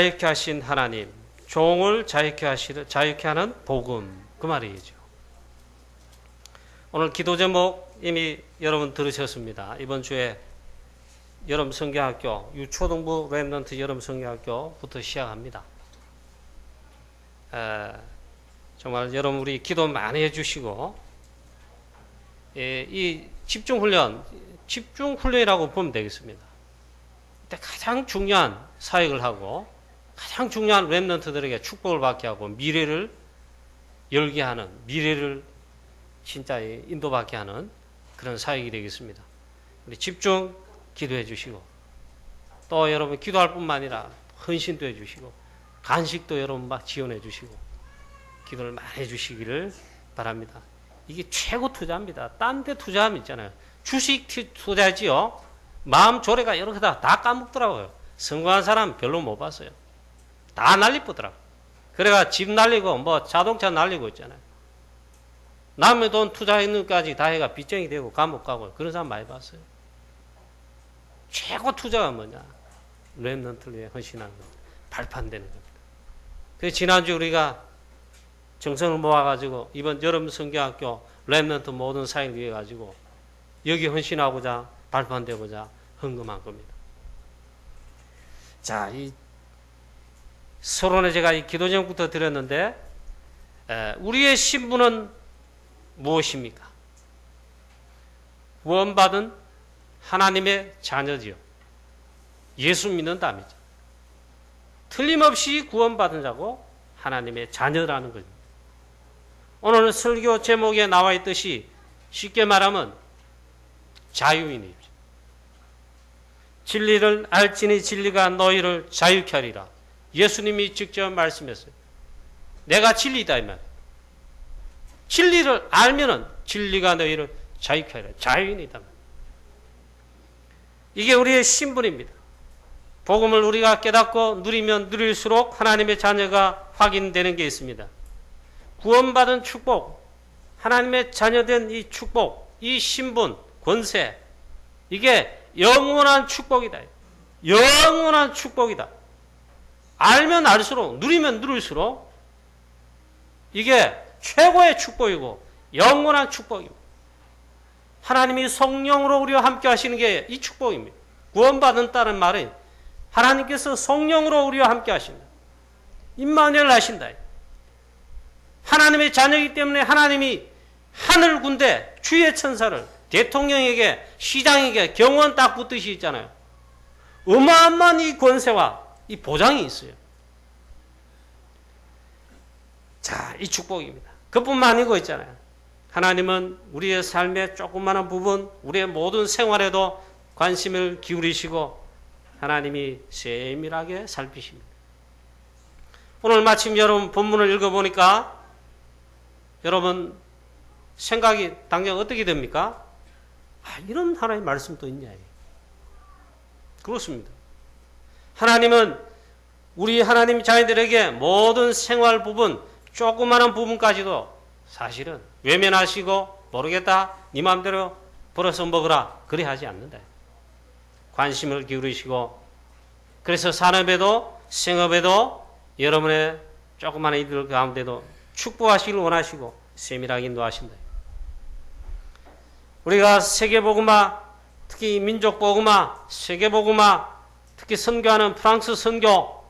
자유케 하신 하나님, 종을 자유케 하는 복음, 그 말이죠. 오늘 기도 제목 이미 여러분 들으셨습니다. 이번 주에 여름 성경학교, 유초등부 렘넌트 여름 성경학교부터 시작합니다. 정말 여러분 우리 기도 많이 해주시고, 이 집중훈련이라고 보면 되겠습니다. 그때 가장 중요한 사역을 하고 가장 중요한 렘넌트들에게 축복을 받게 하고 미래를 열게 하는, 미래를 진짜 인도받게 하는 그런 사역이 되겠습니다. 우리 집중 기도해 주시고, 또 여러분 기도할 뿐만 아니라 헌신도 해 주시고 간식도 여러분 막 지원해 주시고 기도를 많이 해 주시기를 바랍니다. 이게 최고 투자입니다. 딴 데 투자하면 있잖아요. 주식 투자지요. 마음 조례가 여러 개다 까먹더라고요. 성공한 사람 별로 못 봤어요. 다 날리쁘더라고. 그래가 집 날리고 뭐 자동차 날리고 있잖아요. 남의 돈 투자했는 것까지 다 해가 빚쟁이 되고 감옥 가고 그런 사람 많이 봤어요. 최고 투자가 뭐냐? 렘넌트를 위해 헌신하는 겁니다. 발판되는 겁니다. 그래서 지난주 우리가 정성을 모아가지고 이번 여름 성경학교 렘넌트 모든 사역을 위해 가지고 여기 헌신하고자 발판되고자 헌금한 겁니다. 자, 이 서론에 제가 이 기도 제목부터 드렸는데, 우리의 신분은 무엇입니까? 구원받은 하나님의 자녀지요. 예수 믿는다면죠. 틀림없이 구원받은 자고 하나님의 자녀라는 거죠. 오늘 설교 제목에 나와 있듯이 쉽게 말하면 자유인이죠. 진리를 알지니 진리가 너희를 자유케 하리라. 예수님이 직접 말씀했어요. 내가 진리다 이 말. 진리를 알면은 진리가 너희를 자유케 하리라. 자유인이다. 이게 우리의 신분입니다. 복음을 우리가 깨닫고 누리면 누릴수록 하나님의 자녀가 확인되는 게 있습니다. 구원받은 축복, 하나님의 자녀된 이 축복, 이 신분, 권세, 이게 영원한 축복이다. 영원한 축복이다. 알면 알수록, 누리면 누릴수록 이게 최고의 축복이고 영원한 축복입니다. 하나님이 성령으로 우리와 함께 하시는 게 이 축복입니다. 구원받은다는 말은 하나님께서 성령으로 우리와 함께 하신다. 임마누엘 하신다. 하나님의 자녀이기 때문에 하나님이 하늘 군대, 주의 천사를 대통령에게, 시장에게 경호원 딱 붙듯이 있잖아요. 어마어마한 이 권세와 이 보장이 있어요. 자, 이 축복입니다. 그뿐만 아니고 있잖아요. 하나님은 우리의 삶의 조그마한 부분, 우리의 모든 생활에도 관심을 기울이시고 하나님이 세밀하게 살피십니다. 오늘 마침 여러분 본문을 읽어보니까 여러분 생각이 당장 어떻게 됩니까? 이런 하나님의 말씀도 있냐. 그렇습니다. 하나님은 우리 하나님 자녀들에게 모든 생활 부분, 조그마한 부분까지도 사실은 외면하시고 모르겠다, 네 마음대로 벌어서 먹으라, 그래 하지 않는다. 관심을 기울이시고, 그래서 산업에도 생업에도 여러분의 조그마한 이들 가운데도 축복하시기를 원하시고 세밀하게 인도하신다. 우리가 세계복음화, 특히 민족복음화, 세계복음화, 특히 선교하는 프랑스 선교,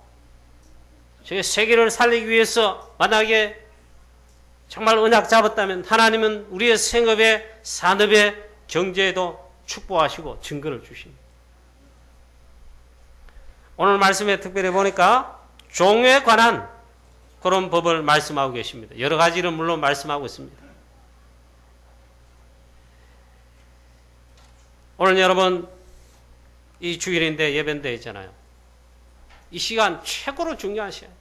저게 세계를 살리기 위해서 만약에 정말 언약 잡았다면 하나님은 우리의 생업에, 산업에, 경제에도 축복하시고 증거를 주십니다. 오늘 말씀에 특별히 보니까 종에 관한 그런 법을 말씀하고 계십니다. 여러 가지를 물론 말씀하고 있습니다. 오늘 여러분 이 주일인데 예배인데 있잖아요. 이 시간 최고로 중요한 시간.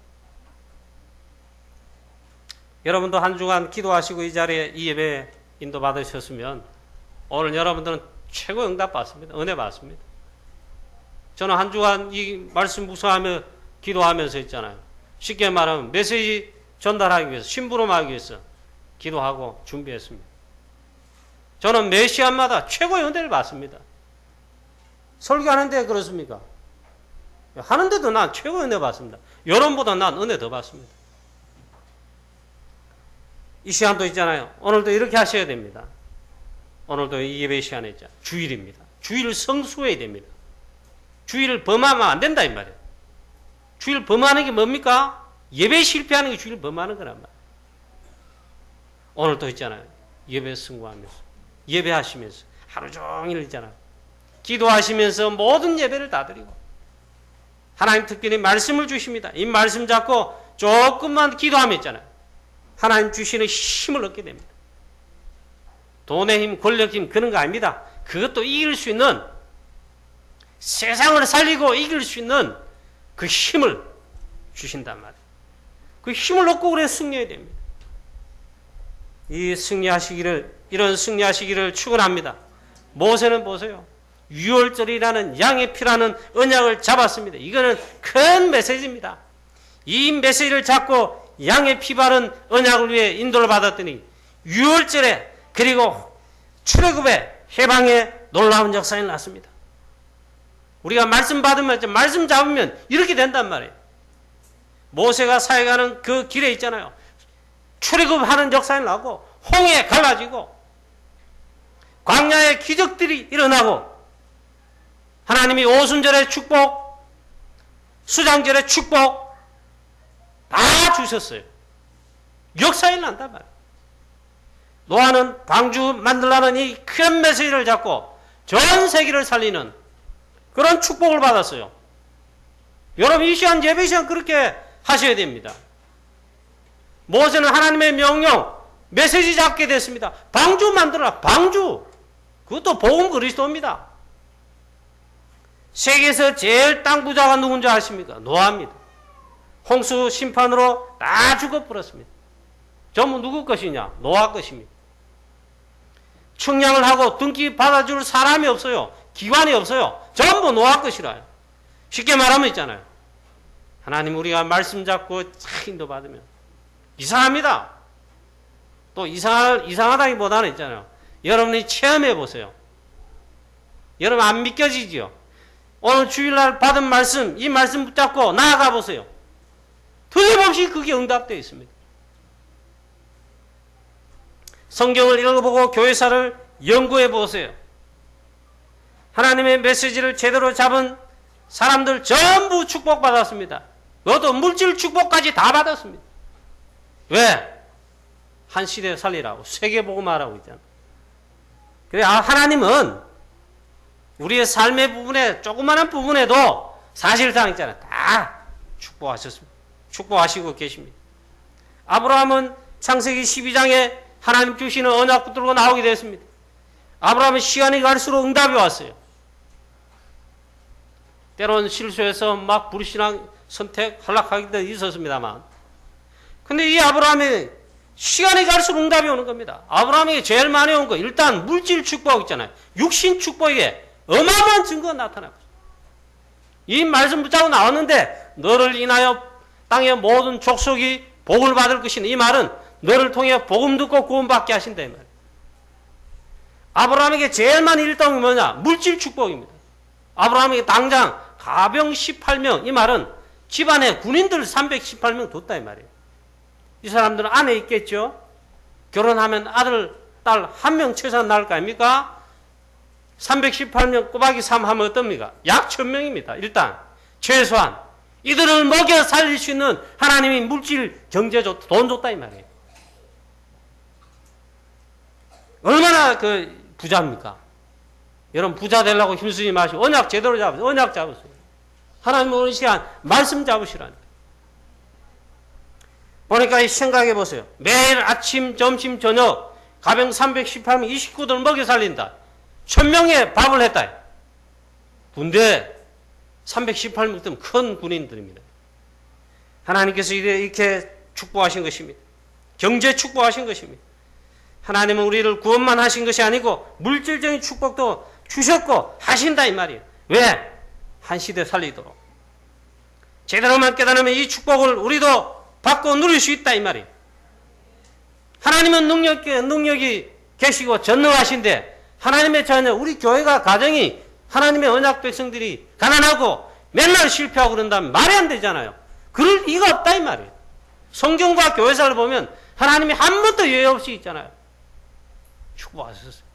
여러분도 한 주간 기도하시고 이 자리에 이 예배에 인도받으셨으면 오늘 여러분들은 최고 응답 받습니다. 은혜 받습니다. 저는 한 주간 이 말씀 묵상하며 기도하면서 있잖아요. 쉽게 말하면 메시지 전달하기 위해서, 심부름하기 위해서 기도하고 준비했습니다. 저는 매 시간마다 최고의 은혜를 받습니다. 설교하는데 그렇습니까? 하는데도 난 최고 은혜 받습니다. 여러분보다 난 은혜 더 받습니다. 이 시간도 있잖아요. 오늘도 이렇게 하셔야 됩니다. 오늘도 이 예배 시간에 있죠. 주일입니다. 주일을 성수해야 됩니다. 주일을 범하면 안 된다 이 말이에요. 주일 범하는 게 뭡니까? 예배 실패하는 게 주일 범하는 거란 말이에요. 오늘도 있잖아요. 예배 승구하면서 예배하시면서 하루 종일 있잖아요. 기도하시면서 모든 예배를 다 드리고 하나님 특별히 말씀을 주십니다. 이 말씀 잡고 조금만 기도하면 있잖아요. 하나님 주시는 힘을 얻게 됩니다. 돈의 힘, 권력 힘 그런 거 아닙니다. 그것도 이길 수 있는 세상을 살리고 이길 수 있는 그 힘을 주신단 말이에요. 그 힘을 얻고 그래 승리해야 됩니다. 이런 승리하시기를 축원합니다. 모세는 보세요. 유월절이라는 양의 피라는 언약을 잡았습니다. 이거는 큰 메시지입니다. 이 메시지를 잡고 양의 피 바른 언약을 위해 인도를 받았더니 유월절에 그리고 출애굽의 해방의 놀라운 역사가 났습니다. 우리가 말씀 받으면 말씀 잡으면 이렇게 된단 말이에요. 모세가 사역하는 그 길에 있잖아요. 출애굽하는 역사가 나고 홍해 갈라지고 광야의 기적들이 일어나고 하나님이 오순절의 축복, 수장절의 축복 다 주셨어요. 역사가 일어난단 말이에요. 노아는 방주 만들라는 이 큰 메시지를 잡고 전 세계를 살리는 그런 축복을 받았어요. 여러분 이 시간 예배 시간 그렇게 하셔야 됩니다. 모세는 하나님의 명령 메시지 잡게 됐습니다. 방주 만들어라. 방주. 그것도 복음 그리스도입니다. 세계에서 제일 땅 부자가 누군지 아십니까? 노아입니다. 홍수 심판으로 다 죽어버렸습니다. 전부 누구 것이냐? 노아 것입니다. 측량을 하고 등기 받아줄 사람이 없어요. 기관이 없어요. 전부 노아 것이라요. 쉽게 말하면 있잖아요. 하나님 우리가 말씀 잡고 착 인도받으면 이상합니다. 또 이상하다기보다는 있잖아요. 여러분이 체험해 보세요. 여러분 안 믿겨지지요? 오늘 주일날 받은 말씀, 이 말씀 붙잡고 나아가 보세요. 틀림없이 그게 응답되어 있습니다. 성경을 읽어보고 교회사를 연구해 보세요. 하나님의 메시지를 제대로 잡은 사람들 전부 축복받았습니다. 너도 물질 축복까지 다 받았습니다. 왜? 한 시대 살리라고 세계복음화라고 있잖아. 그래 하나님은 우리의 삶의 부분에 조그마한 부분에도 사실상 있잖아 다 축복하셨습니다. 축복하시고 계십니다. 아브라함은 창세기 12장에 하나님 주시는 언약 붙들고 나오게 됐습니다. 아브라함은 시간이 갈수록 응답이 왔어요. 때로는 실수해서 막 불신앙 선택 탈락하기도 있었습니다만 근데 이 아브라함이 시간이 갈수록 응답이 오는 겁니다. 아브라함에게 제일 많이 온 거 일단 물질 축복 있잖아요. 육신 축복에 어마어마한 증거가 나타나고 이 말씀 붙잡고 나왔는데 너를 인하여 땅의 모든 족속이 복을 받을 것이니 이 말은 너를 통해 복음 듣고 구원받게 하신다 이 말이에요. 아브라함에게 제일 많이 일당이 뭐냐? 물질 축복입니다. 아브라함에게 당장 가병 18명 이 말은 집안에 군인들 318명 뒀다 이 말이에요. 이 사람들은 안에 있겠죠. 결혼하면 아들, 딸 한 명 최소한 낳을 거 아닙니까? 318명 꼬박이 3 하면 어떻습니까? 약 1000명입니다. 일단 최소한 이들을 먹여 살릴 수 있는 하나님이 물질 경제 돈 줬다 이 말이에요. 얼마나 그 부자입니까? 여러분 부자 되려고 힘쓰지 마시고 언약 제대로 잡으세요. 언약 잡으세요. 하나님 오는 시간 말씀 잡으시라니까. 보니까 생각해 보세요. 매일 아침, 점심, 저녁 가병 318명 29들 먹여 살린다. 1000명의 밥을 했다. 군대 318명 되면 큰 군인들입니다. 하나님께서 이렇게 축복하신 것입니다. 경제 축복하신 것입니다. 하나님은 우리를 구원만 하신 것이 아니고 물질적인 축복도 주셨고 하신다 이 말이에요. 왜? 한 시대 살리도록. 제대로만 깨달으면 이 축복을 우리도 받고 누릴 수 있다 이 말이에요. 하나님은 능력이 계시고 전능하신데 하나님의 자녀 우리 교회가 가정이 하나님의 언약 백성들이 가난하고 맨날 실패하고 그런다면 말이 안 되잖아요. 그럴 리가 없다 이 말이에요. 성경과 교회사를 보면 하나님이 한 번도 예외 없이 있잖아요. 축복하셨어요.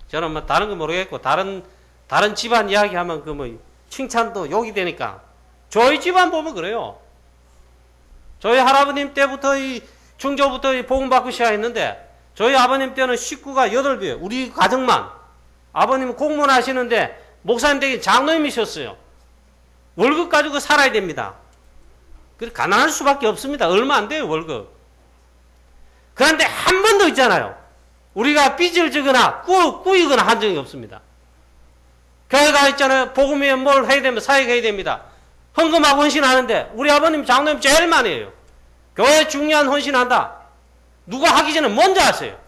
저는 뭐 다른 거 모르겠고 다른 집안 이야기하면 그 뭐 칭찬도 욕이 되니까 저희 집안 보면 그래요. 저희 할아버님 때부터 중조부터 복음 받고 시작했는데 저희 아버님 때는 식구가 8배, 우리 가정만. 아버님은 공무원 하시는데 목사님 되기 장로님이셨어요. 월급 가지고 살아야 됩니다. 그래서 가난할 수밖에 없습니다. 얼마 안 돼요, 월급. 그런데 한 번도 있잖아요. 우리가 빚을 지거나 꾸이거나 한 적이 없습니다. 교회가 있잖아요. 복음에 뭘 해야 되면 사역해야 됩니다. 헌금하고 헌신하는데 우리 아버님 장로님 제일 많이 해요. 교회 중요한 헌신한다. 누가 하기 전에 먼저 하세요.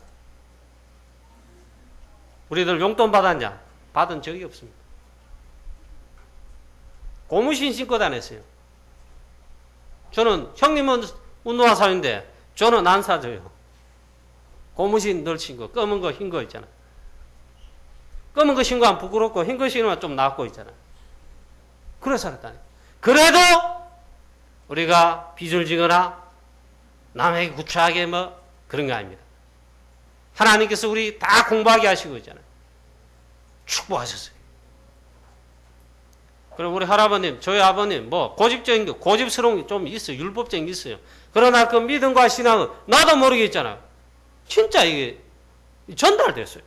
우리들 용돈 받았냐? 받은 적이 없습니다. 고무신 신고 다녔어요. 저는 형님은 운동화 사는데 저는 안 사줘요. 고무신 늘 신고 검은 거 흰 거 있잖아. 검은 거 신고하면 부끄럽고 흰 거 신으면 좀 낫고 있잖아. 그래서 살았다니. 그래도 우리가 빚을 지거나 남에게 구차하게 뭐 그런 거 아닙니다. 하나님께서 우리 다 공부하게 하시고 있잖아요. 축복하셨어요. 그럼 우리 할아버님, 저희 아버님, 뭐, 고집적인 게, 고집스러운 게 좀 있어요. 율법적인 게 있어요. 그러나 그 믿음과 신앙은 나도 모르게 있잖아요. 진짜 이게 전달됐어요.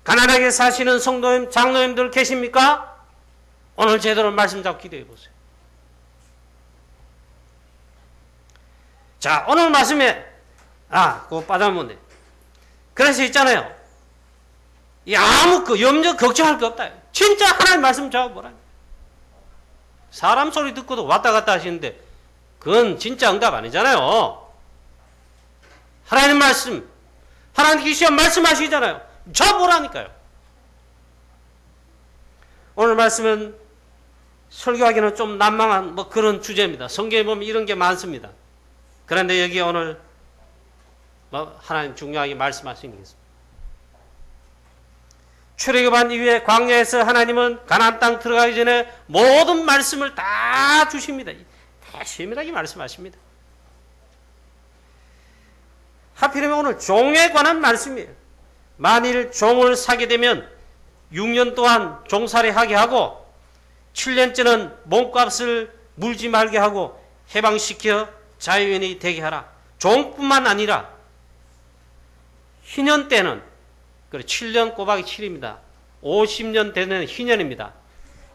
가난하게 사시는 성도님, 장로님들 계십니까? 오늘 제대로 말씀 잡고 기도해 보세요. 자, 오늘 말씀에, 그거 빠져면 그래서 있잖아요. 아무 염려, 걱정할 거 없다. 진짜 하나님 말씀 잡아보라. 사람 소리 듣고도 왔다 갔다 하시는데, 그건 진짜 응답 아니잖아요. 하나님 말씀, 하나님께서 말씀하시잖아요. 잡아보라니까요. 오늘 말씀은 설교하기는 좀 난망한 뭐 그런 주제입니다. 성경에 보면 이런 게 많습니다. 그런데 여기 오늘 뭐 하나님 중요하게 말씀하시는 게 있습니다. 출애굽한 이후에 광야에서 하나님은 가나안 땅 들어가기 전에 모든 말씀을 다 주십니다. 다 세밀하게 말씀하십니다. 하필이면 오늘 종에 관한 말씀이에요. 만일 종을 사게 되면 6년 동안 종살이 하게 하고 7년째는 몸값을 물지 말게 하고 해방시켜 자유인이 되게 하라. 종뿐만 아니라 희년 때는 7년 꼬박이 7입니다. 50년 되는 희년입니다.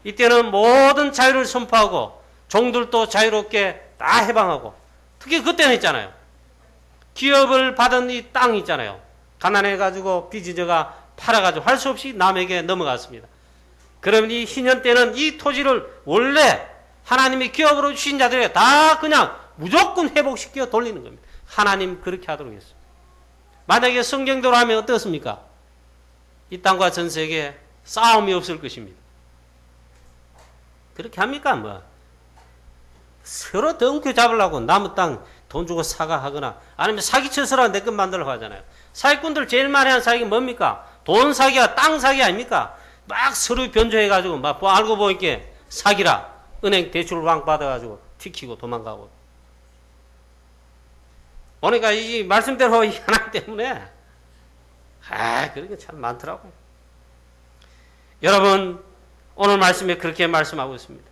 이때는 모든 자유를 선포하고 종들도 자유롭게 다 해방하고 특히 그때는 있잖아요. 기업을 받은 이 땅 있잖아요. 가난해가지고 빚지저가 팔아가지고 할 수 없이 남에게 넘어갔습니다. 그러면 이 희년 때는 이 토지를 원래 하나님이 기업으로 주신 자들에게 다 그냥 무조건 회복시켜 돌리는 겁니다. 하나님 그렇게 하도록 했어요. 만약에 성경대로 하면 어떻습니까? 이 땅과 전 세계에 싸움이 없을 것입니다. 그렇게 합니까? 뭐 서로 덩크 잡으려고 남의 땅 돈 주고 사과하거나 아니면 사기쳐서라도 내 것 만들려고 하잖아요. 사기꾼들 제일 많이 하는 사기가 뭡니까? 돈 사기야 땅 사기 아닙니까? 막 서로 변조해가지고 막 알고 보니까 사기라 은행 대출 왕 받아가지고 튀기고 도망가고. 그러니까 이 말씀대로 이 하나 때문에 그런 게 참 많더라고요. 여러분 오늘 말씀에 그렇게 말씀하고 있습니다.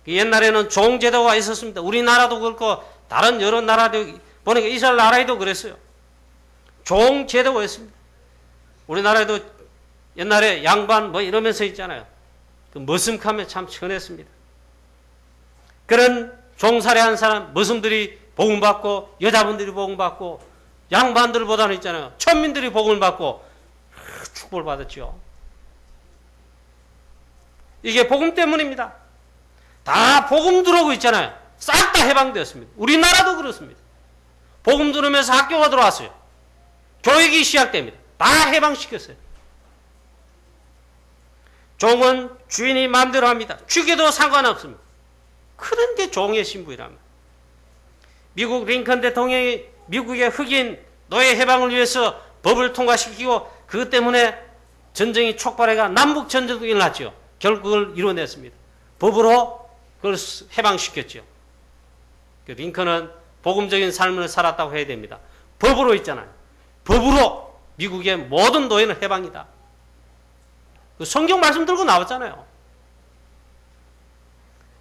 옛날에는 종제도가 있었습니다. 우리나라도 그렇고 다른 여러 나라도 보니까 이스라엘 나라에도 그랬어요. 종제도가 있습니다. 우리나라에도 옛날에 양반 뭐 이러면서 있잖아요. 그 머슴카면 참 천했습니다. 그런 종살이한 사람 머슴들이 복음받고 여자분들이 복음받고 양반들보다는 있잖아요. 천민들이 복음을 받고 축복을 받았죠. 이게 복음 때문입니다. 다 복음 들어오고 있잖아요. 싹 다 해방되었습니다. 우리나라도 그렇습니다. 복음 들으면서 학교가 들어왔어요. 교육이 시작됩니다. 다 해방시켰어요. 종은 주인이 마음대로 합니다. 죽여도 상관없습니다. 그런데 종의 신부이랍니다. 미국 링컨 대통령이 미국의 흑인 노예 해방을 위해서 법을 통과시키고 그것 때문에 전쟁이 촉발해가 남북 전쟁도 일어났죠. 결국 그걸 이뤄냈습니다. 법으로 그걸 해방시켰죠. 링컨은 복음적인 삶을 살았다고 해야 됩니다. 법으로 있잖아요. 법으로 미국의 모든 노예는 해방이다. 성경 말씀 들고 나왔잖아요.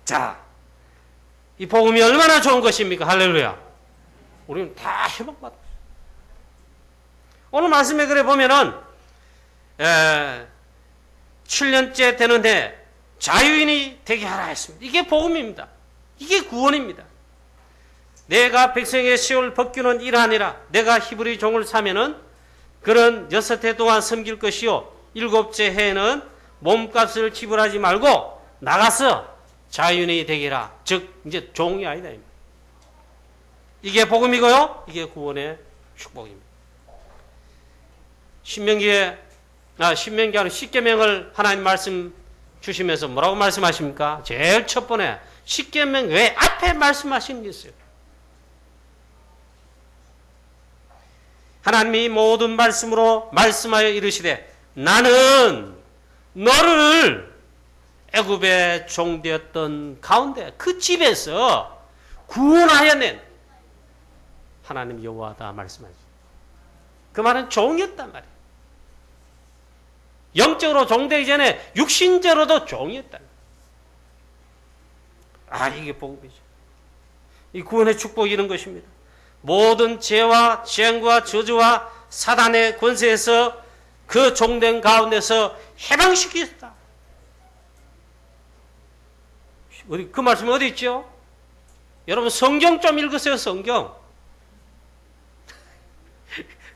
자, 이 복음이 얼마나 좋은 것입니까? 할렐루야. 우리는 다 해방받았어요. 오늘 말씀에 그래 보면은 7년째 되는 해 자유인이 되게 하라 했습니다. 이게 복음입니다. 이게 구원입니다. 내가 백성의 시올 벗기는 일하니라. 내가 히브리 종을 사면은 그런 6해 동안 섬길 것이요 7째 해에는 몸값을 지불하지 말고 나가서 자유인이 되게라. 즉 이제 종이 아니다. 이게 복음이고요. 이게 구원의 축복입니다. 신명기에 신명기하는 십계명을 하나님 말씀 주시면서 뭐라고 말씀하십니까? 제일 첫 번에 십계명 외 앞에 말씀하시는 게 있어요. 하나님이 모든 말씀으로 말씀하여 이르시되 나는 너를 애굽에 종되었던 가운데 그 집에서 구원하여 낸 하나님 여호와다 말씀하시죠. 그 말은 종이었단 말이에요. 영적으로 종되기 전에 육신적으로도 종이었다. 이게 복음이죠. 이 구원의 축복이 이런 것입니다. 모든 죄와 재앙과 저주와 사단의 권세에서 그 종된 가운데서 해방시키겠다. 그 말씀이 어디 있죠? 여러분 성경 좀 읽으세요. 성경.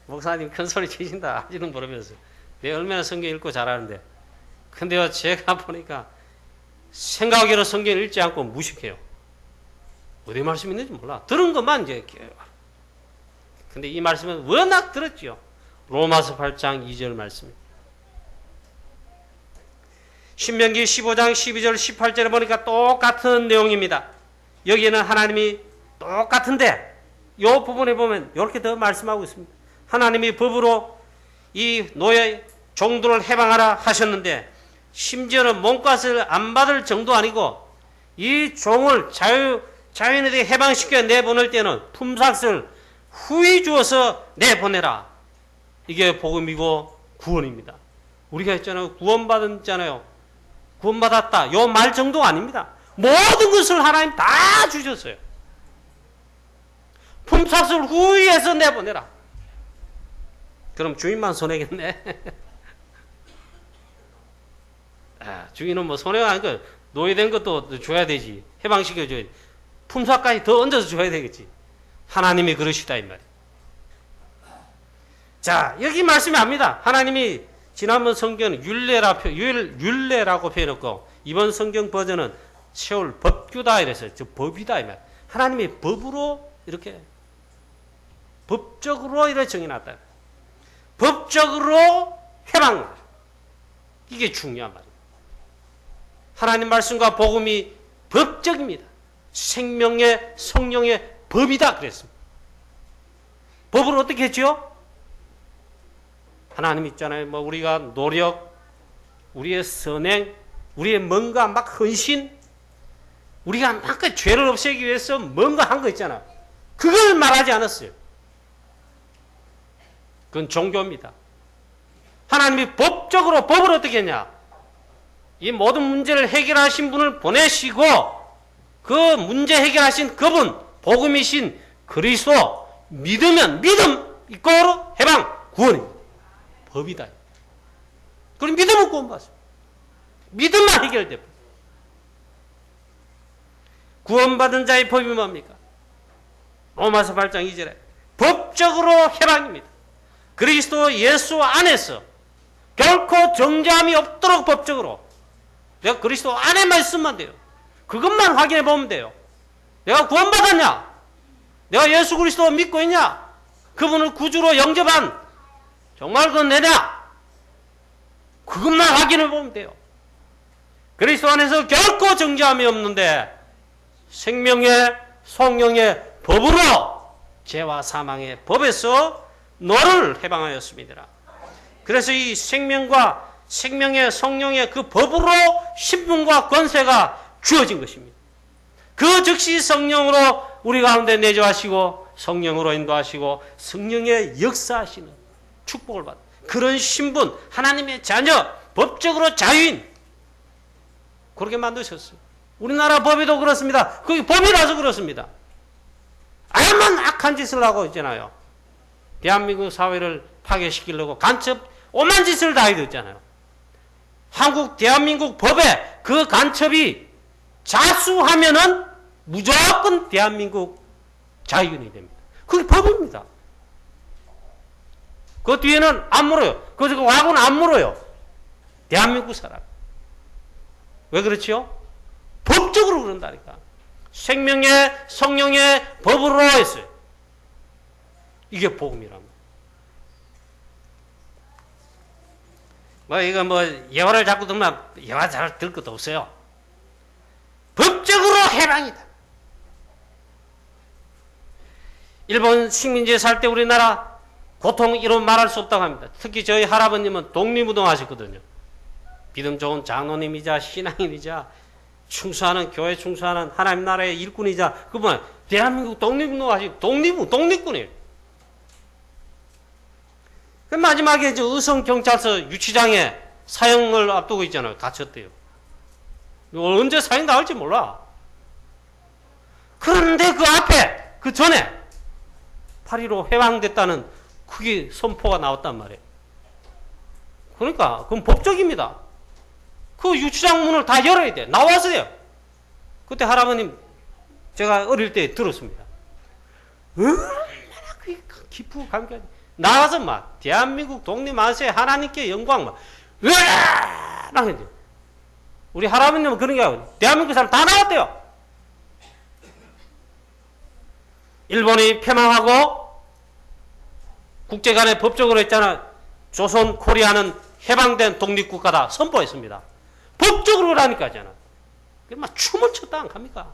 목사님 큰 소리 치신다 하지는 모르면서 내가 얼마나 성경 읽고 잘하는데 근데요 제가 보니까 생각하기로 성경 읽지 않고 무식해요. 어디 말씀 있는지 몰라. 들은 것만 이제 근데 이 말씀은 워낙 들었죠. 로마서 8장 2절 말씀. 신명기 15장 12절 18절에 보니까 똑같은 내용입니다. 여기에는 하나님이 똑같은데 이 부분에 보면 이렇게 더 말씀하고 있습니다. 하나님이 법으로 이 노예 종들을 해방하라 하셨는데 심지어는 몸값을 안 받을 정도 아니고 이 종을 자유인에게 해방시켜 내보낼 때는 품삯을 후히 주어서 내보내라. 이게 복음이고 구원입니다. 우리가 했잖아요. 구원받았잖아요. 구원받았다. 요 말 정도가 아닙니다. 모든 것을 하나님 다 주셨어요. 품삯을 후히 해서 내보내라. 그럼 주인만 손해겠네. 주인은 뭐 손해가 아니고 노예된 것도 줘야 되지. 해방시켜줘야 돼. 품삯까지 더 얹어서 줘야 되겠지. 하나님이 그러시다 이 말이에요. 자, 여기 말씀이 압니다. 하나님이 지난번 성경은 율례라고 표현했고 이번 성경 버전은 세월 법규다 이랬어요. 즉 법이다 이 말. 하나님이 법으로 이렇게 법적으로 이렇게 정해놨다. 법적으로 해방. 이게 중요한 말이에요. 하나님 말씀과 복음이 법적입니다. 생명의 성령의 법이다 그랬습니다. 법을 어떻게 했죠? 하나님 있잖아요. 뭐 우리가 노력, 우리의 선행, 우리의 뭔가 막 헌신, 우리가 막 죄를 없애기 위해서 뭔가 한 거 있잖아. 그걸 말하지 않았어요. 그건 종교입니다. 하나님이 법적으로 법을 어떻게 했냐? 이 모든 문제를 해결하신 분을 보내시고 그 문제 해결하신 그분, 복음이신 그리스도 믿으면 믿음 이꼬로 해방, 구원입니다. 법이다. 그럼 믿음은 구원받았어요. 믿음만 해결돼. 구원받은 자의 법이 뭡니까? 로마서 8장 2절에 법적으로 해방입니다. 그리스도 예수 안에서 결코 정죄함이 없도록 법적으로 내가 그리스도 안에만 있으면 돼요. 그것만 확인해 보면 돼요. 내가 구원받았냐? 내가 예수 그리스도 믿고 있냐? 그분을 구주로 영접한 정말 그건 내냐? 그것만 확인해 보면 돼요. 그리스도 안에서 결코 정죄함이 없는데 생명의 성령의 법으로 죄와 사망의 법에서 너를 해방하였습니다. 그래서 이 생명과 생명의 성령의 그 법으로 신분과 권세가 주어진 것입니다. 그 즉시 성령으로 우리 가운데 내주하시고 성령으로 인도하시고 성령의 역사하시는 축복을 받는 그런 신분, 하나님의 자녀, 법적으로 자유인 그렇게 만드셨어요. 우리나라 법에도 그렇습니다. 그게 법이라서 그렇습니다. 알만 악한 짓을 하고 있잖아요. 대한민국 사회를 파괴시키려고 간첩 오만 짓을 다 해뒀잖아요. 한국 대한민국 법에 그 간첩이 자수하면은 무조건 대한민국 자유인이 됩니다. 그게 법입니다. 그 뒤에는 안 물어요. 그 와고는 안 물어요. 대한민국 사람. 왜 그렇지요? 법적으로 그런다니까. 생명의 성령의 법으로 했어요. 이게 복음이랍니다. 이거 예화를 자꾸 들으면 예화 잘 들 것도 없어요. 법적으로 해방이다. 일본 식민지에 살 때 우리나라 고통 이루 말할 수 없다고 합니다. 특히 저희 할아버님은 독립운동 하셨거든요. 믿음 좋은 장로님이자 신앙인이자 충수하는 교회 충수하는 하나님 나라의 일꾼이자 그분 대한민국 독립운동 하시고 독립군이에요. 그 마지막에 의성경찰서 유치장에 사형을 앞두고 있잖아요. 갇혔대요. 언제 사형 나올지 몰라. 그런데 그 앞에 그 전에 8.15 해방됐다는 크게 선포가 나왔단 말이에요. 그러니까 그건 법적입니다. 그 유치장 문을 다 열어야 돼. 나와서요. 그때 할아버님 제가 어릴 때 들었습니다. 얼마나 기쁘고 감격하지. 나와서 막 대한민국 독립 만세 하나님께 영광 막 으아! 막 했죠. 우리 할아버님은 그런 게 아니고 대한민국 사람 다 나왔대요. 일본이 폐망하고 국제 간에 법적으로 했잖아. 조선 코리아는 해방된 독립국가다 선포했습니다. 법적으로 그러니까잖아. 막 춤을 췄다 안 갑니까?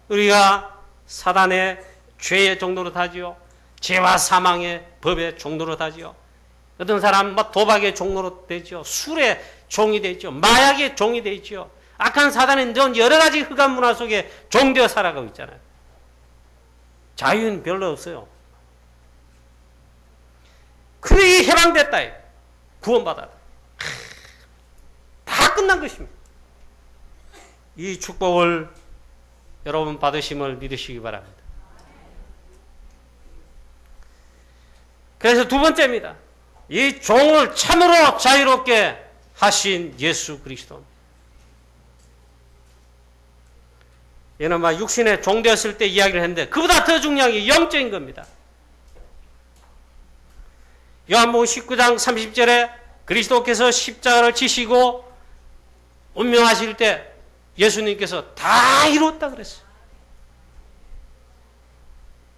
우리가 사단의 죄의 종로로 타지요. 죄와 사망의 법의 종로로 타지요. 어떤 사람 막 도박의 종로로 되죠. 술의 종이 되죠. 마약의 종이 되죠. 악한 사단은 전 여러 가지 흑암 문화 속에 종되어 살아가고 있잖아요. 자유는 별로 없어요. 그게 해방됐다. 구원받았다. 다 끝난 것입니다. 이 축복을 여러분 받으심을 믿으시기 바랍니다. 그래서 두 번째입니다. 이 종을 참으로 자유롭게 하신 예수 그리스도. 얘는 막 육신의 종 되었을 때 이야기를 했는데 그보다 더 중요한 게 영적인 겁니다. 요한복음 19장 30절에 그리스도께서 십자가를 지시고 운명하실 때 예수님께서 다 이뤘다 그랬어요.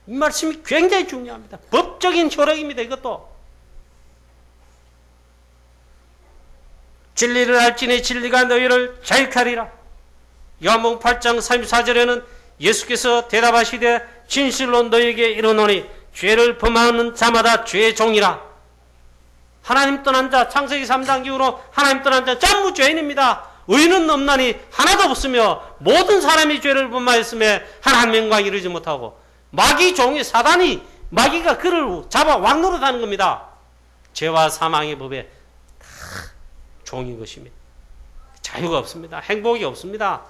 이 말씀이 굉장히 중요합니다. 법적인 효력입니다. 이것도. 진리를 알지니 진리가 너희를 자유케 하리라. 요한복음 8장 34절에는 예수께서 대답하시되 진실로 너희에게 이르노니 죄를 범하는 자마다 죄의 종이라. 하나님 떠난 자, 창세기 3장 이후로 하나님 떠난 자 전부 죄인입니다. 의인은 없나니 하나도 없으며 모든 사람이 죄를 범하였음에 하나님의 영광 이르지 못하고 마귀 종이 사단이 마귀가 그를 잡아 왕노릇하는 겁니다. 죄와 사망의 법에 다 종인 것입니다. 자유가 없습니다. 행복이 없습니다.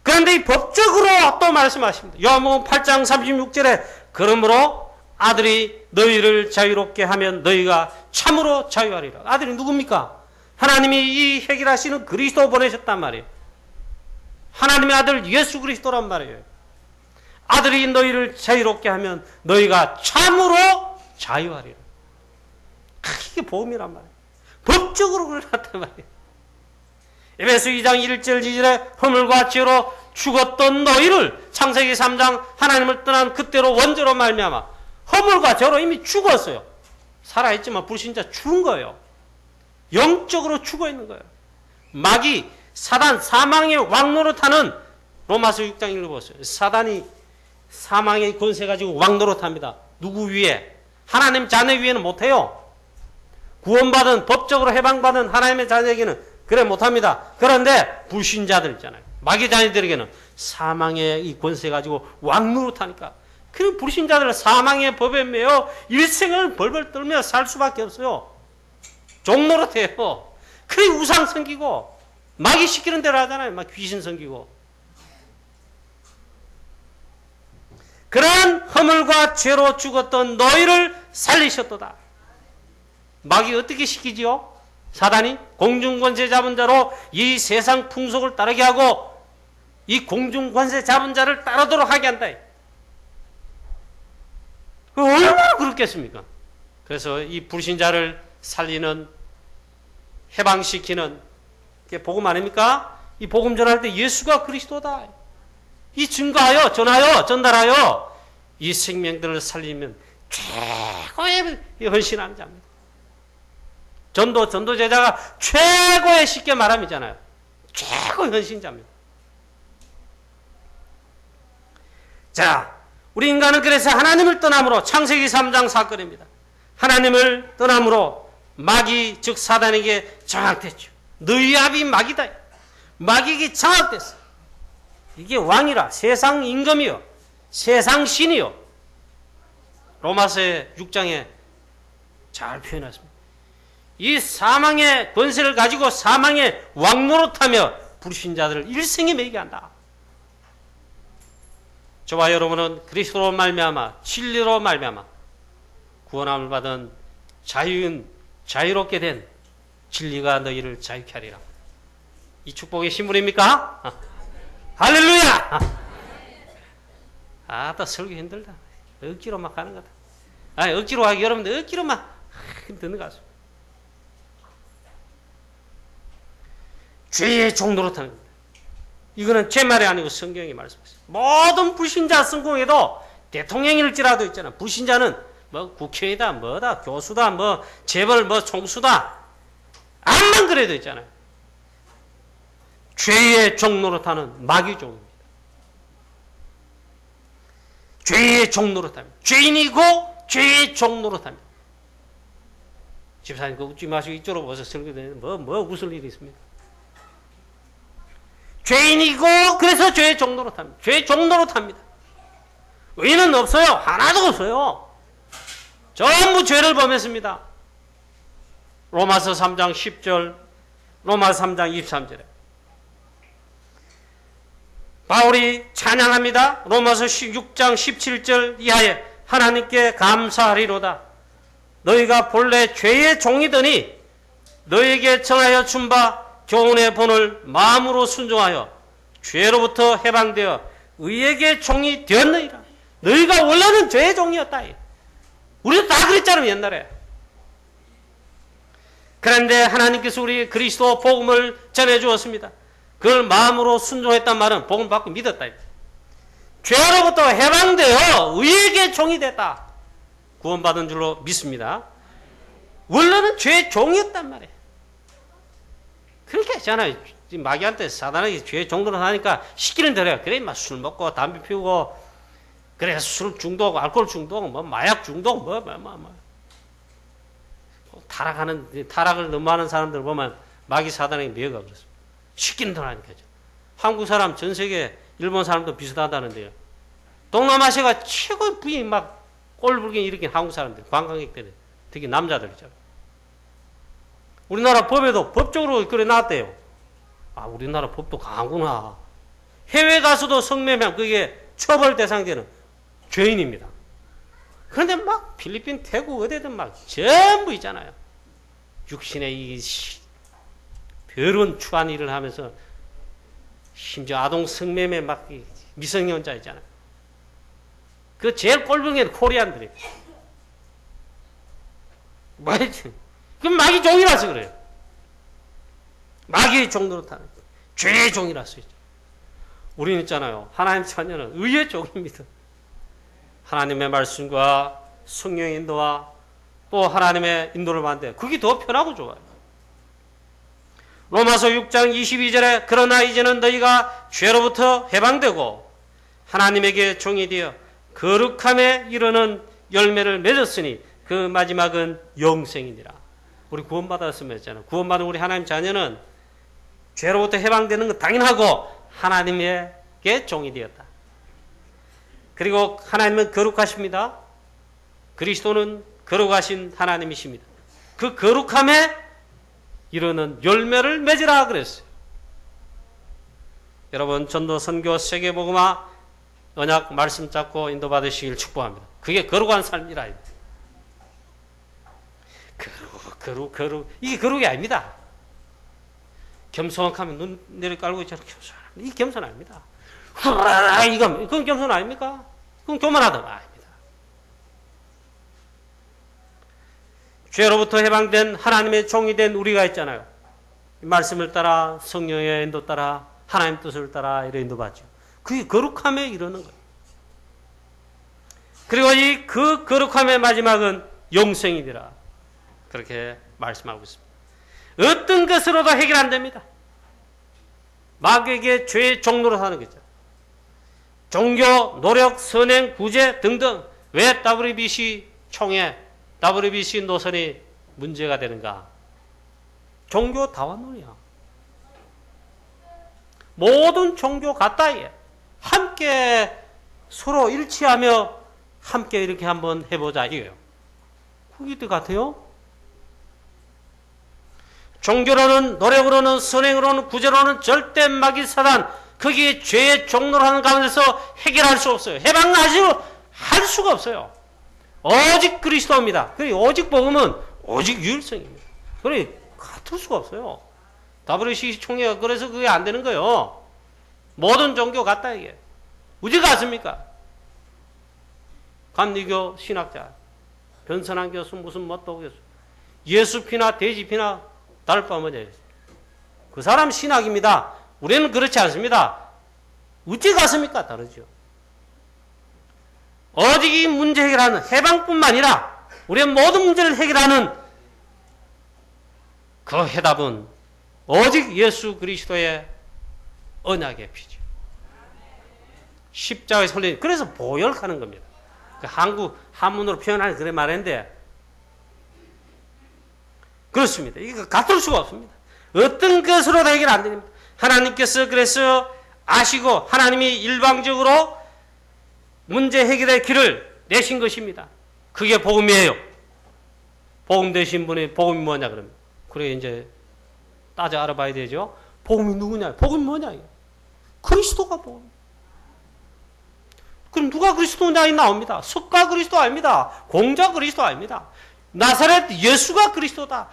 그런데 이 법적으로 또 말씀하십니다. 요한복음 8장 36절에 그러므로 아들이 너희를 자유롭게 하면 너희가 참으로 자유하리라. 아들이 누굽니까? 하나님이 이 해결하시는 그리스도 보내셨단 말이에요. 하나님의 아들 예수 그리스도란 말이에요. 아들이 너희를 자유롭게 하면 너희가 참으로 자유하리라. 이게 복음이란 말이에요. 법적으로 그러났단 말이에요. 에베소 2장 1절 2절에 허물과 죄로 죽었던 너희를 창세기 3장 하나님을 떠난 그때로 원죄로 말미암아 허물과 죄로 이미 죽었어요. 살아있지만 불신자 죽은 거예요. 영적으로 죽어 있는 거예요. 마귀 사단 사망의 왕노릇하는 로마서 6장 1절 보세요. 사단이 사망의 권세 가지고 왕노릇합니다. 누구 위에? 하나님 자녀 위에는 못해요. 구원받은 법적으로 해방받은 하나님의 자녀에게는 그래 못합니다. 그런데 불신자들 있잖아요. 마귀 자녀들에게는 사망의 이 권세 가지고 왕노릇하니까 그 불신자들 사망의 법에 매여 일생을 벌벌 떨며 살 수밖에 없어요. 종노릇해요. 그래 우상 섬기고 마귀 시키는 대로 하잖아요. 막 귀신 섬기고. 그런 허물과 죄로 죽었던 너희를 살리셨도다. 마귀 어떻게 시키지요? 사단이 공중권세 잡은 자로 이 세상 풍속을 따르게 하고 이 공중권세 잡은 자를 따르도록 하게 한다. 얼마나 그렇겠습니까? 그래서 이 불신자를 살리는 해방시키는 게 복음 아닙니까? 이 복음 전할 때 예수가 그리스도다. 이 증거하여 전달하여 이 생명들을 살리면 최고의 헌신하는 자입니다. 전도 제자가 최고의 쉽게 말함이잖아요. 최고의 헌신자입니다. 자, 우리 인간은 그래서 하나님을 떠남으로 창세기 3장 사건입니다. 하나님을 떠남으로 마귀 즉 사단에게 장악됐죠. 너희 아비 마귀다. 마귀에게 장악됐어. 이게 왕이라 세상 임금이요. 세상 신이요. 로마서 6장에 잘 표현했습니다. 이 사망의 권세를 가지고 사망의 왕노릇하며 불신자들을 일생에 매이게 한다. 저와 여러분은 그리스도로 말미암아 진리로 말미암아 구원함을 받은 자유롭게 된 진리가 너희를 자유케 하리라. 이 축복의 신분입니까? 할렐루야! 또 설교 힘들다. 억지로 막 가는 거다. 억지로 하기 여러분들 억지로 막 듣는 거 같습니다. 죄의 종노릇하는 겁니다. 이거는 제 말이 아니고 성경이 말씀하셨어요. 모든 불신자 성공에도 대통령일지라도 있잖아. 불신자는 뭐 국회의다, 뭐다, 교수다, 뭐 재벌, 뭐 총수다. 암만 그래도 있잖아요. 죄의 종노릇하는 마귀 종입니다. 죄의 종노릇합니다. 죄인이고 죄의 종노릇합니다. 집사님, 그거 웃지 마시고 이쪽으로 와서 설교되는 뭐 웃을 일이 있습니까? 죄인이고 그래서 죄의 종노릇합니다. 죄의 종노릇합니다. 의인은 없어요. 하나도 없어요. 전부 죄를 범했습니다. 로마서 3장 10절, 로마서 3장 23절에 바울이 찬양합니다. 로마서 6장 17절 이하에 하나님께 감사하리로다. 너희가 본래 죄의 종이더니 너희에게 정하여 준 바 교훈의 본을 마음으로 순종하여 죄로부터 해방되어 의에게 종이 되었느니라. 너희가 원래는 죄의 종이었다. 우리도 다 그랬잖아요, 옛날에. 그런데 하나님께서 우리 그리스도 복음을 전해주었습니다. 그걸 마음으로 순종했단 말은 복음 받고 믿었다. 죄로부터 해방되어 의에게 종이 됐다. 구원받은 줄로 믿습니다. 원래는 죄의 종이었단 말이에요. 그렇게 했잖아요. 마귀한테 사단에게 죄의 종들을 하니까 시키는 대로 해요. 그래, 막 술 먹고 담배 피우고, 그래, 술 중독, 알코올 중독, 뭐 마약 중독, 타락을 너무 하는 사람들 보면 마귀 사단에게 매여가 그렇습니다. 시키는 대로 하니까죠. 한국 사람, 전 세계, 일본 사람도 비슷하다는데요. 동남아시아가 최고의 부인 막 꼴불견 일으킨 한국 사람들, 관광객들, 특히 남자들 있잖아요. 우리나라 법에도 법적으로 그래 놨대요. 우리나라 법도 강하구나. 해외 가서도 성매매하면 그게 처벌 대상되는 죄인입니다. 그런데 막 필리핀, 태국 어디든 막 전부 있잖아요. 육신의 이 더러운 추한 일을 하면서 심지어 아동 성매매 막 미성년자 있잖아요. 그 제일 꼴불견 코리안들이. 그럼 마귀 종이라서 그래요. 마귀의 종노릇하는 죄의 종이라서 있죠. 우리는 있잖아요. 하나님 자녀는 의의 종입니다. 하나님의 말씀과 성령의 인도와 또 하나님의 인도를 받는데 그게 더 편하고 좋아요. 로마서 6장 22절에 그러나 이제는 너희가 죄로부터 해방되고 하나님에게 종이 되어 거룩함에 이르는 열매를 맺었으니 그 마지막은 영생이니라. 우리 구원받았으면 했잖아요. 구원받은 우리 하나님 자녀는 죄로부터 해방되는 건 당연하고 하나님에게 종이 되었다. 그리고 하나님은 거룩하십니다. 그리스도는 거룩하신 하나님이십니다. 그 거룩함에 이르는 열매를 맺으라 그랬어요. 여러분, 전도, 선교, 세계복음화, 언약 말씀 잡고 인도받으시길 축복합니다. 그게 거룩한 삶이라. 거룩. 이게 거룩이 아닙니다. 겸손하면 눈 내려 깔고 있잖아. 이게 겸손 아닙니다. 그건 겸손 아닙니까? 그건 교만하다. 아닙니다. 죄로부터 해방된 하나님의 종이 된 우리가 있잖아요. 말씀을 따라 성령의 인도 따라 하나님 뜻을 따라 이래 인도받죠. 그게 거룩함에 이르는 거예요. 그리고 이 그 거룩함의 마지막은 영생이니라. 그렇게 말씀하고 있습니다. 어떤 것으로도 해결 안 됩니다. 마귀에게 죄의 종로로 사는 거죠. 종교, 노력, 선행, 구제 등등. 왜 WBC 총회, WBC 노선이 문제가 되는가? 종교 다원론이야. 모든 종교 같다. 함께 서로 일치하며 함께 이렇게 한번 해보자 이거예요. 그게 또 같아요? 종교로는, 노력으로는, 선행으로는, 구제로는 절대 마귀 사단, 거기에 죄의 종로로 하는 가운데서 해결할 수 없어요. 할 수가 없어요. 오직 그리스도입니다. 그리고 오직 복음은 오직 유일성입니다. 그래 같을 수가 없어요. WBC 총회가 그래서 그게 안 되는 거예요. 모든 종교 같다 이게. 어디 갔습니까? 감리교 신학자, 변선한 교수, 무슨 뭣도 교수, 예수 피나 돼지 피나 다를 바 뭐냐. 그 사람 신학입니다. 우리는 그렇지 않습니다. 어찌 갔습니까? 다르죠. 오직 이 문제 해결하는 해방뿐만 아니라 우리의 모든 문제를 해결하는 그 해답은 오직 예수 그리스도의 언약의 피죠. 십자가에 설린, 그래서 보혈하는 겁니다. 그 한국 한문으로 표현하는 그래 말했는데 그렇습니다. 이거 같을 수가 없습니다. 어떤 것으로도 해결 안 됩니다. 하나님께서 그래서 아시고 하나님이 일방적으로 문제 해결의 길을 내신 것입니다. 그게 복음이에요. 복음 되신 분이 복음이 뭐냐 그러면 그래 이제 따져 알아봐야 되죠. 복음이 누구냐? 복음이 뭐냐? 그리스도가 복음. 그럼 누가 그리스도냐 나옵니다. 석가 그리스도 아닙니다. 공자 그리스도 아닙니다. 나사렛 예수가 그리스도다.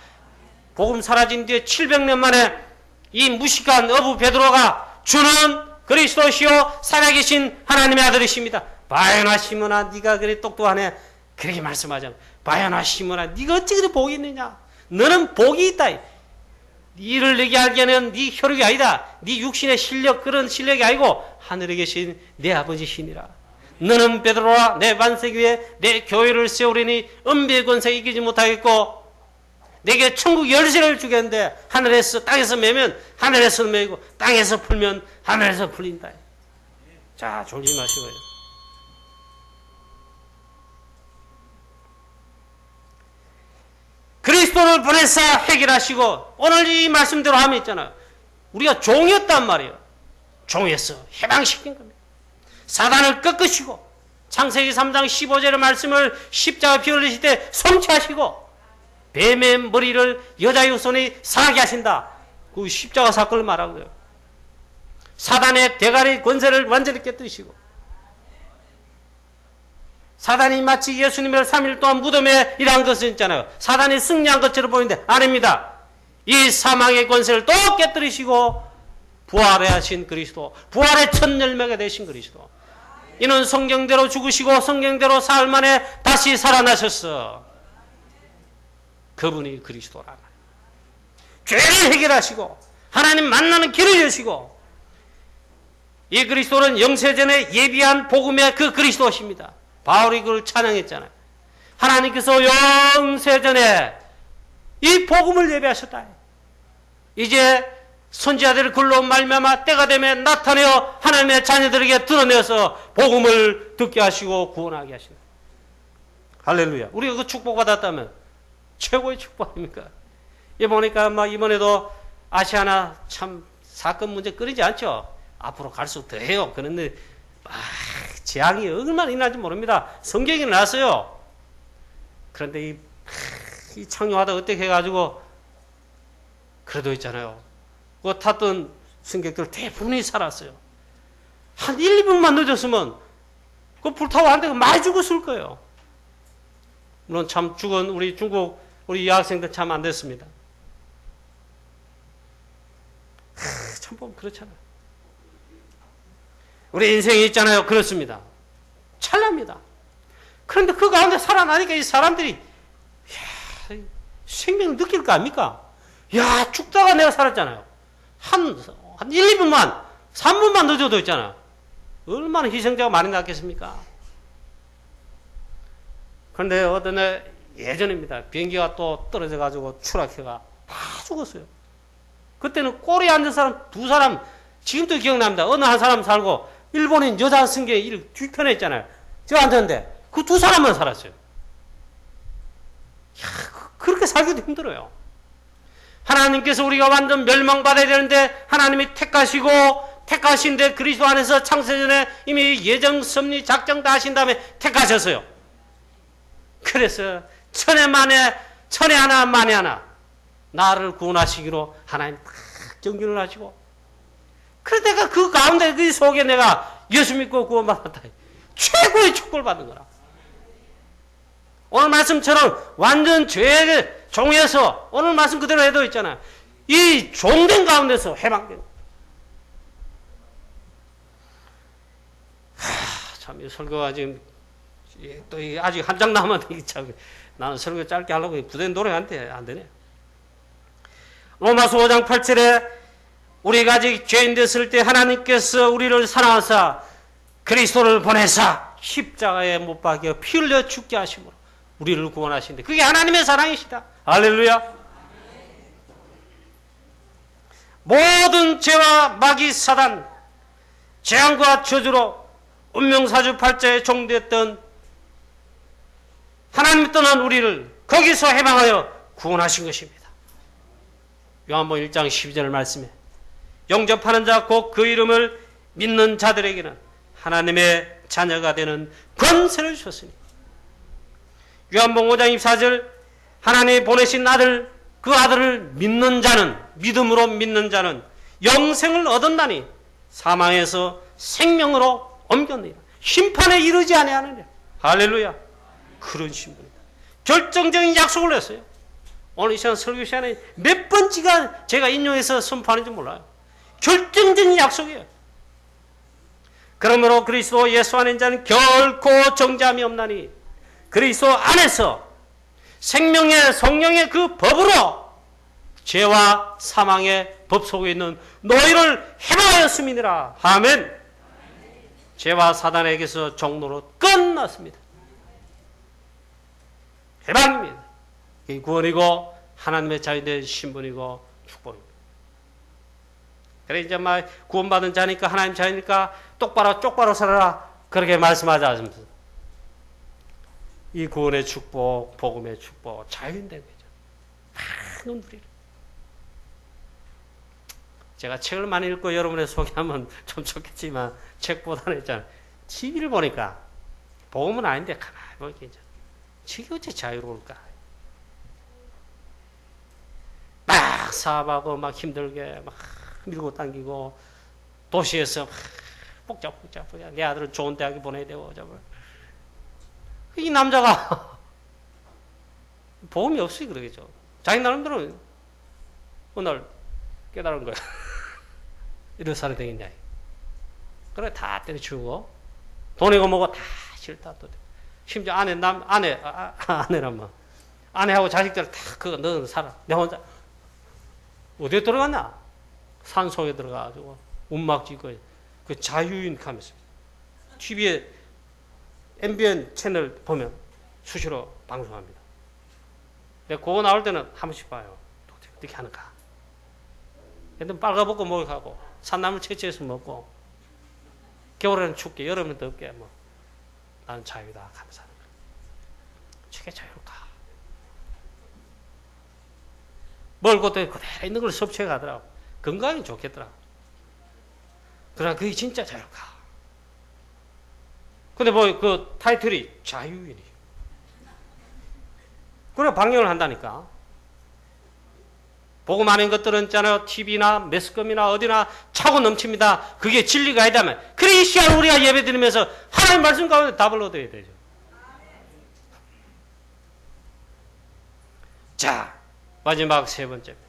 복음 사라진 뒤에 700년 만에 이 무식한 어부 베드로가 주는 그리스도시요 살아계신 하나님의 아들이십니다. 바요나 시몬아 네가 그래 똑똑하네. 그렇게 말씀하잖아. 바요나 시몬아 네가 어찌 그래 복이 있느냐. 너는 복이 있다. 이를 내게 알게는 네 혈육이 아니다. 네 육신의 실력 그런 실력이 아니고 하늘에 계신 내 아버지 신이라. 너는 베드로라 내 반석 위에 내 교회를 세우리니 은비의 권세 이기지 못하겠고 내게 천국 열쇠를 주겠는데 하늘에서 땅에서 매면 하늘에서 매고 땅에서 풀면 하늘에서 풀린다. 자 졸지 마시고요. 그리스도를 보내사 해결하시고 오늘 이 말씀대로 하면 있잖아요. 우리가 종이었단 말이에요. 종에서 해방시킨 겁니다. 사단을 꺾으시고 창세기 3장 15절의 말씀을 십자가 피 흘리실 때 성취하시고 뱀의 머리를 여자의 손이 상하게 하신다. 그 십자가 사건을 말하고요. 사단의 대가리 권세를 완전히 깨뜨리시고 사단이 마치 예수님을 3일 동안 무덤에 일한 것은 있잖아요. 사단이 승리한 것처럼 보이는데 아닙니다. 이 사망의 권세를 또 깨뜨리시고 부활해 하신 그리스도, 부활의 첫 열매가 되신 그리스도. 이는 성경대로 죽으시고 성경대로 사흘 만에 다시 살아나셨어. 그분이 그리스도라. 죄를 해결하시고 하나님 만나는 길을 여시고 이 그리스도는 영세전에 예비한 복음의 그 그리스도십니다. 바울이 그걸 찬양했잖아요. 하나님께서 영세전에 이 복음을 예비하셨다. 이제 선지자들을 글로 말미암아 때가 되면 나타내어 하나님의 자녀들에게 드러내서 복음을 듣게 하시고 구원하게 하신다. 할렐루야. 우리가 그 축복받았다면 최고의 축복 아닙니까? 이 보니까 막 이번에도 아시아나 참 사건 문제 끊이지 않죠. 앞으로 갈수록 더 해요. 그런데 재앙이 얼마나 일어날지 모릅니다. 성경이 나왔어요. 그런데 이 창조하다 어떻게 해가지고 그래도 있잖아요. 그 탔던 승객들 대부분이 살았어요. 한 1, 2분만 늦었으면 그 불타고 안 되고 많이 죽었을 거예요. 물론 참 죽은 우리 중국 우리 여학생들 참 안 됐습니다. 참 보면 그렇잖아요. 우리 인생이 있잖아요. 그렇습니다. 찰나입니다. 그런데 그 가운데 살아나니까 이 사람들이 생명을 느낄 거 아닙니까? 야, 죽다가 내가 살았잖아요. 한 1, 2분만, 3분만 늦어도 있잖아요. 얼마나 희생자가 많이 났겠습니까? 그런데 어떤 날 예전입니다. 비행기가 또 떨어져가지고 추락해가 다 죽었어요. 그때는 꼬리에 앉은 사람 2사람, 지금도 기억납니다. 어느 한 사람 살고, 일본인 여자 승객 뒤편에 있잖아요. 저 앉았는데, 그 2사람만 살았어요. 야, 그렇게 살기도 힘들어요. 하나님께서 우리가 완전 멸망받아야 되는데, 하나님이 택하신데 그리스도 안에서 창세전에 이미 예정, 섭리, 작정 다 하신 다음에 택하셨어요. 그래서 천에 하나 만에 하나 나를 구원하시기로 하나님 다 정결을 하시고, 그래 내가 그 가운데 그 속에 내가 예수 믿고 구원받았다. 최고의 축복을 받은 거라. 오늘 말씀처럼 완전 죄의 종에서 오늘 말씀 그대로 해도 있잖아요. 이 종된 가운데서 해방된 거예요. 참, 이 설교가 지금 또 아직 한 장 남았는데 참 나는 설교 짧게 하려고 부대는 노력한테 안 되네. 로마서 5장 8절에 우리가 아직 죄인 됐을 때 하나님께서 우리를 사랑하사 그리스도를 보내사 십자가에 못 박여 피 흘려 죽게 하심으로 우리를 구원하신데 그게 하나님의 사랑이시다. 할렐루야. 모든 죄와 마귀 사단 재앙과 저주로 운명사주팔자에 종됐던 하나님 떠난 우리를 거기서 해방하여 구원하신 것입니다. 요한복음 1장 12절 말씀에 영접하는 자 곧 그 이름을 믿는 자들에게는 하나님의 자녀가 되는 권세를 주셨으니 요한복음 5장 24절 하나님이 보내신 아들 그 아들을 믿는 자는 믿음으로 믿는 자는 영생을 얻었나니 사망에서 생명으로 옮겼느니라. 심판에 이르지 아니하느니라. 할렐루야. 그런 신분이다. 결정적인 약속을 했어요. 오늘 이 시간 설교 시간에 몇 번째가 제가 인용해서 선포하는지 몰라요. 결정적인 약속이에요. 그러므로 그리스도 예수 안에 있는 자는 결코 정죄함이 없나니 그리스도 안에서 생명의 성령의 그 법으로 죄와 사망의 법 속에 있는 너희를 해방하였음이니라. 아멘. 죄와 사단에게서 종로로 끝났습니다. 해방입니다. 이 구원이고 하나님의 자유된 신분이고 축복입니다. 그래 이제 막 구원받은 자니까 하나님 자유니까 똑바로 살아라 그렇게 말씀하지 않습니다. 이 구원의 축복, 복음의 축복, 자유인된 거죠. 많은 우리를. 제가 책을 많이 읽고 여러분의 소개하면 좀 좋겠지만 책보다는 있잖아요. TV를 보니까 복음은 아닌데 가만히 보니까 이게 어째 자유로울까? 막 사업하고 막 힘들게 막 밀고 당기고 도시에서 막 복잡 내 아들을 좋은 대학에 보내야 되고 이 남자가 복음이 없이 그러겠죠. 자기 나름대로 어느 날 깨달은 거야. 이런 살이 되겠냐. 그래 다 때려치우고 돈이고 뭐고 다 싫다 또. 심지어 아내란 말. 아내하고 자식들 다 그거 너는 살아. 내 혼자 어디에 들어갔나? 산속에 들어가가지고 움막 짓고 그 자유인 하면서 TV에 MBN 채널 보면 수시로 방송합니다. 내가 그거 나올 때는 한 번씩 봐요. 어떻게 하는가. 근데 빨가벗고 목욕하고 산나물 채취해서 먹고 겨울에는 춥게 여름에는 덥게 뭐 나는 자유다 하면서 하는 거예요. 저게 자유일까? 먹을 것도 그대로 있는 걸 섭취해 가더라고. 건강이 좋겠더라고. 그러나 그게 진짜 자유일까? 근데 뭐 그 타이틀이 자유인이에요. 그래 방영을 한다니까. 보고 많은 것들은 있잖아요. TV나 매스컴이나 어디나 차고 넘칩니다. 그게 진리가 아니다면. 그래 이 시간 우리가 예배 드리면서 하나님 말씀 가운데 답을 얻어야 되죠. 자, 마지막 세 번째입니다.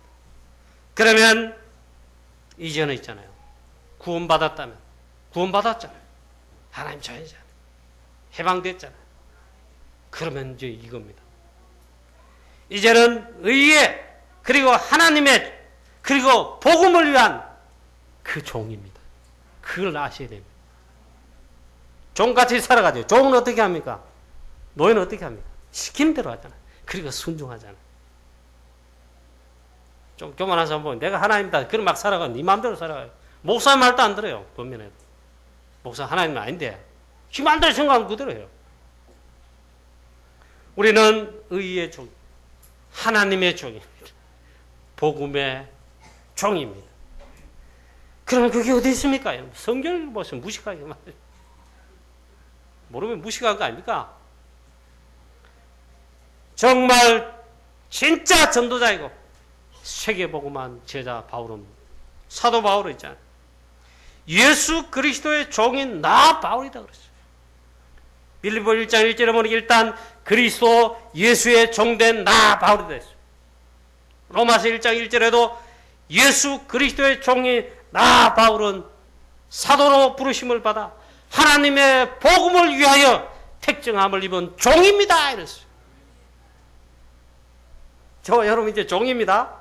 그러면 이전에 있잖아요. 구원받았다면. 구원받았잖아요. 하나님 자유잖아요. 해방됐잖아요. 그러면 이제 이겁니다. 이제는 의의 그리고 하나님의 그리고 복음을 위한 그 종입니다. 그걸 아셔야 됩니다. 종같이 살아가죠. 종은 어떻게 합니까? 노예는 어떻게 합니까? 시키는 대로 하잖아요. 그리고 순종하잖아요. 좀 교만한 사람 보면 내가 하나님이다. 그럼 막 살아가요. 네 마음대로 살아가요. 목사 말도 안 들어요. 보면은 목사 하나님은 아닌데 지 마음대로 생각하면 그대로 해요. 우리는 의의 종, 하나님의 종입니다. 복음의 종입니다. 그러면 그게 어디 있습니까? 성경을 보시면 무식하게 말해요. 모르면 무식한 거 아닙니까? 정말 진짜 전도자이고 세계복음한 제자 바울은 사도 바울은 있잖아요. 예수 그리스도의 종인 나 바울이다 그랬어요. 빌립보 1장 1절에 보면 일단 그리스도 예수의 종된 나 바울이다 했어요. 로마서 1장 1절에도 예수 그리스도의 종인 나 바울은 사도로 부르심을 받아 하나님의 복음을 위하여 택정함을 입은 종입니다 이랬어요. 저와 여러분 이제 종입니다.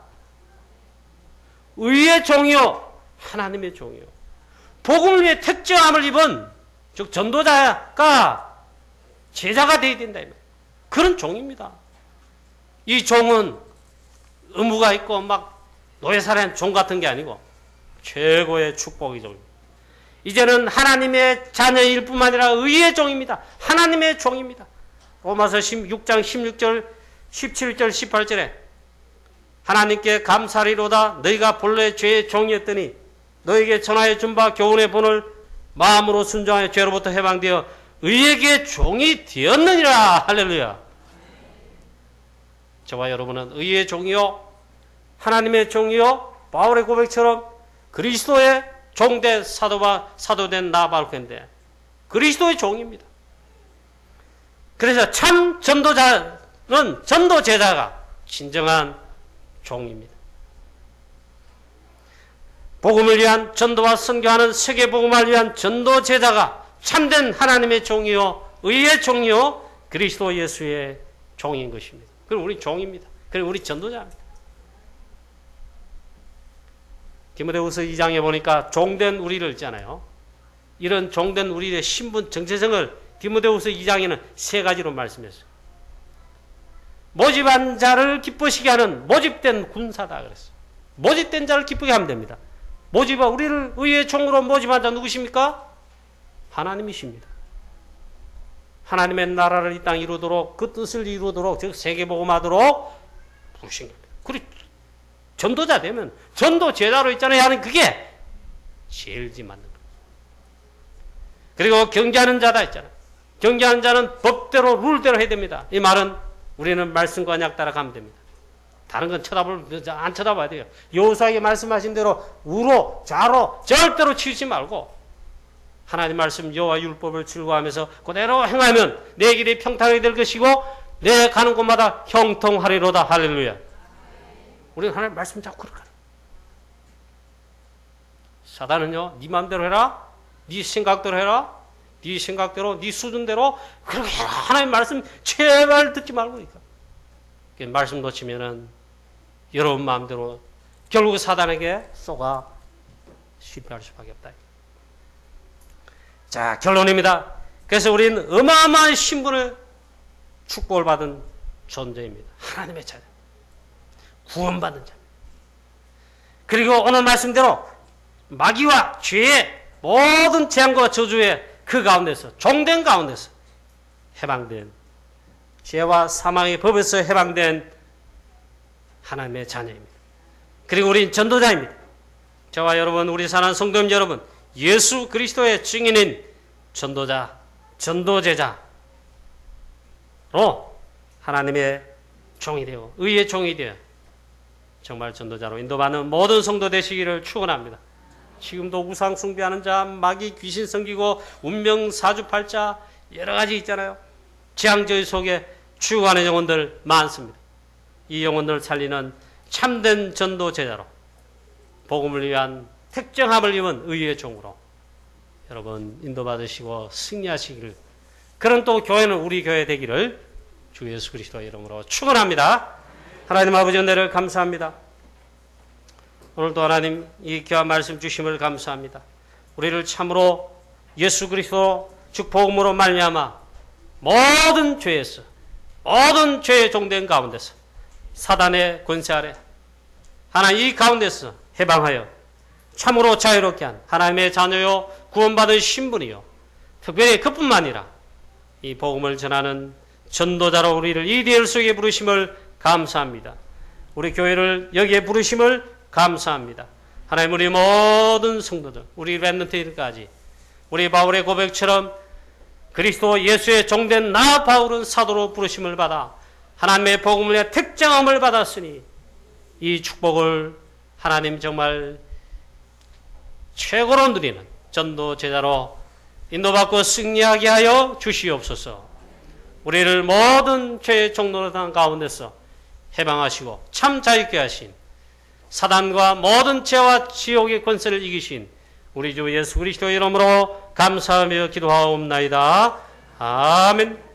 의의 종이요 하나님의 종이요 복음을 위해 택정함을 입은 즉 전도자가 제자가 되어야 된다. 그런 종입니다. 이 종은 의무가 있고 막 노예살인 종 같은 게 아니고 최고의 축복의 종입니다. 이제는 하나님의 자녀일 뿐만 아니라 의의 종입니다. 하나님의 종입니다. 로마서 6장 16절 17절 18절에 하나님께 감사리로다 너희가 본래 죄의 종이었더니 너에게 전하여 준 바 교훈의 본을 마음으로 순종하여 죄로부터 해방되어 의에게 종이 되었느니라. 할렐루야. 저와 여러분은 의의 종이요 하나님의 종이요 바울의 고백처럼 그리스도의 종된 사도된 나 바울인데 그리스도의 종입니다. 그래서 참 전도자는 전도 제자가 진정한 종입니다. 복음을 위한 전도와 선교하는 세계복음을 위한 전도 제자가 참된 하나님의 종이요 의의 종이요 그리스도 예수의 종인 것입니다. 그리고 우리 종입니다. 그리고 우리 전도자입니다. 디모데후서 2장에 보니까 종된 우리를 있잖아요. 이런 종된 우리의 신분 정체성을 디모데후서 2장에는 세 가지로 말씀했어요. 모집한 자를 기쁘시게 하는 모집된 군사다 그랬어요. 모집된 자를 기쁘게 하면 됩니다. 우리를 의의 종으로 모집한 자 누구십니까? 하나님이십니다. 하나님의 나라를 이 땅 이루도록 그 뜻을 이루도록 즉 세계복음하도록 부르신 겁니다. 그리고 전도자 되면 전도 제자로 있잖아요 하는 그게 제일 맞는 겁니다. 그리고 경계하는 자다 있잖아요. 경계하는 자는 법대로 룰대로 해야 됩니다. 이 말은 우리는 말씀과 언약 따라가면 됩니다. 다른 건 안 쳐다봐야 돼요. 여호수아에게 말씀하신 대로 우로 좌로 절대로 치우지 말고 하나님 말씀 여호와 율법을 즐거워하면서 그대로 행하면 내 길이 평탄하게 될 것이고 내 가는 곳마다 형통하리로다. 할렐루야. 우리는 하나님 말씀 잡고 그럴까요? 사단은요 네 마음대로 해라 네 생각대로 해라 네 생각대로 네 수준대로 그렇게 해라. 하나님 말씀 제발 듣지 말고 그러니까. 말씀 놓치면은 여러분 마음대로 결국 사단에게 쏘가 실패할 수밖에 없다. 자 결론입니다. 그래서 우리는 어마어마한 신분을 축복을 받은 존재입니다. 하나님의 자녀 구원받은 자. 그리고 오늘 말씀대로 마귀와 죄의 모든 재앙과 저주의 그 가운데서 종된 가운데서 해방된 죄와 사망의 법에서 해방된 하나님의 자녀입니다. 그리고 우린 전도자입니다. 저와 여러분, 우리 사랑하는 성도님 여러분, 예수 그리스도의 증인인 전도자, 전도제자로 하나님의 종이 되어, 의의 종이 되어 정말 전도자로 인도받는 모든 성도 되시기를 축원합니다. 지금도 우상 숭배하는 자, 마귀 귀신 섬기고 운명 사주팔자 여러 가지 있잖아요. 재앙저희 속에 죽어가는 영혼들 많습니다. 이 영혼들을 살리는 참된 전도제자로 복음을 위한 특정함을 입은 의의 종으로 여러분 인도받으시고 승리하시기를, 그런 또 교회는 우리 교회 되기를 주 예수 그리스도의 이름으로 축원합니다. 하나님 아버지 은혜를 감사합니다. 오늘도 하나님 이 귀한 말씀 주심을 감사합니다. 우리를 참으로 예수 그리스도 즉 복음으로 말미암아 모든 죄에서, 모든 죄의 종된 가운데서, 사단의 권세 아래 하나님 이 가운데서 해방하여 참으로 자유롭게 한 하나님의 자녀요 구원받은 신분이요, 특별히 그뿐만 아니라 이 복음을 전하는 전도자로 우리를 이 대열 속에 부르심을 감사합니다. 우리 교회를 여기에 부르심을 감사합니다. 하나님, 우리 모든 성도들, 우리 렘넌트들까지 우리 바울의 고백처럼 그리스도 예수의 종된 나 바울은 사도로 부르심을 받아 하나님의 복음을 위해 특정함을 받았으니 이 축복을 하나님 정말 최고로 누리는 전도 제자로 인도받고 승리하게 하여 주시옵소서. 우리를 모든 죄의 종로당 가운데서 해방하시고 참 자유케 하신, 사단과 모든 죄와 지옥의 권세를 이기신 우리 주 예수 그리스도의 이름으로 감사하며 기도하옵나이다. 아멘.